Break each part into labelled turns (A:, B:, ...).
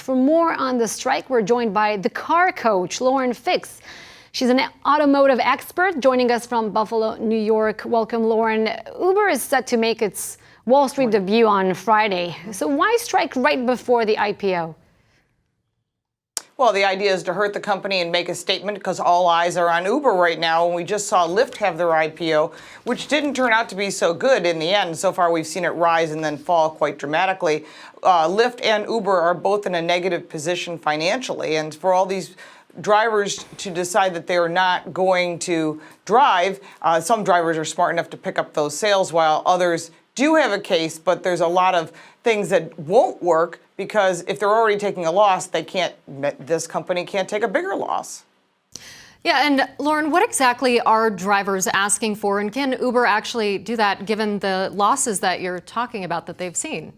A: For more on the strike, we're joined by the car coach, Lauren Fix. She's an automotive expert joining us from Buffalo, New York. Welcome, Lauren. Uber is set to make its Wall Street debut on Friday. So why strike right before the IPO?
B: Well, the idea is to hurt the company and make a statement because all eyes are on Uber right now. And we just saw Lyft have their IPO, which didn't turn out to be so good in the end. So far, we've seen it rise and then fall quite dramatically. Lyft and Uber are both in a negative position financially. And for all these drivers to decide that they're not going to drive, some drivers are smart enough to pick up those sales while others do have a case, but there's a lot of things that won't work because if they're already taking a loss, this company can't take a bigger loss.
C: Yeah, and Lauren, what exactly are drivers asking for, and can Uber actually do that given the losses that you're talking about that they've seen?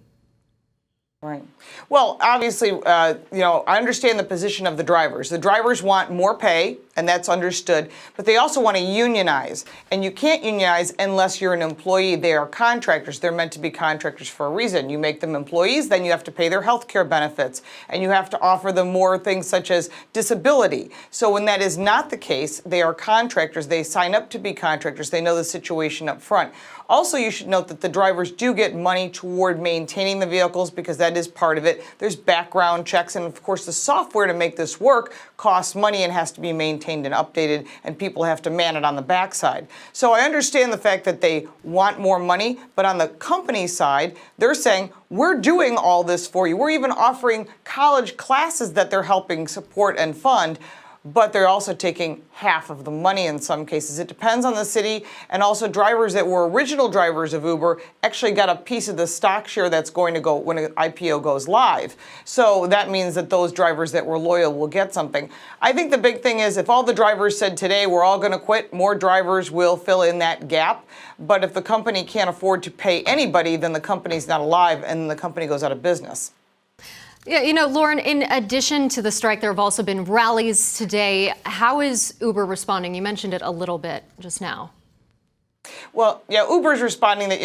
B: Right. Well, obviously, I understand the position of the drivers. The drivers want more pay, and that's understood, but they also want to unionize. And you can't unionize unless you're an employee. They are contractors. They're meant to be contractors for a reason. You make them employees, then you have to pay their health care benefits, and you have to offer them more things such as disability. So when that is not the case, they are contractors. They sign up to be contractors. They know the situation up front. Also, you should note that the drivers do get money toward maintaining the vehicles because that is part of it. There's background checks, and of course the software to make this work costs money and has to be maintained and updated, and people have to man it on the backside. So I understand the fact that they want more money, but on the company side, they're saying, we're doing all this for you. We're even offering college classes that they're helping support and fund, but they're also taking half of the money in some cases. It depends on the city, and also drivers that were original drivers of Uber actually got a piece of the stock share that's going to go when an IPO goes live. So that means that those drivers that were loyal will get something. I think the big thing is if all the drivers said today we're all going to quit, more drivers will fill in that gap. But if the company can't afford to pay anybody, then the company's not alive and the company goes out of business.
C: Yeah, Lauren, in addition to the strike, there have also been rallies today. How is Uber responding? You mentioned it a little bit just now.
B: Well, yeah, Uber's responding that,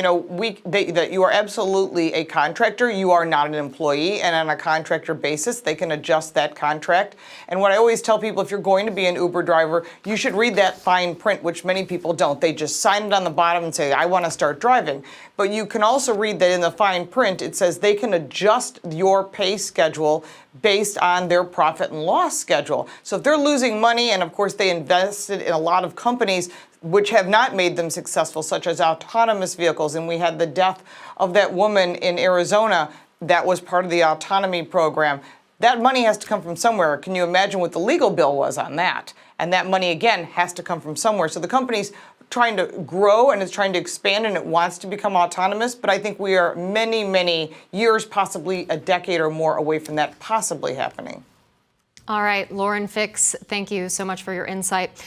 B: that you are absolutely a contractor. You are not an employee. And on a contractor basis, they can adjust that contract. And what I always tell people, if you're going to be an Uber driver, you should read that fine print, which many people don't. They just sign it on the bottom and say, I want to start driving. But you can also read that in the fine print, it says they can adjust your pay schedule based on their profit and loss schedule. So if they're losing money, and of course they invested in a lot of companies which have not made them successful, such as autonomous vehicles, and we had the death of that woman in Arizona that was part of the autonomy program. That money has to come from somewhere. Can you imagine what the legal bill was on that? And that money, again, has to come from somewhere. So the company's trying to grow and it's trying to expand and it wants to become autonomous, but I think we are many, many years, possibly a decade or more away from that possibly happening.
C: All right, Lauren Fix, thank you so much for your insight.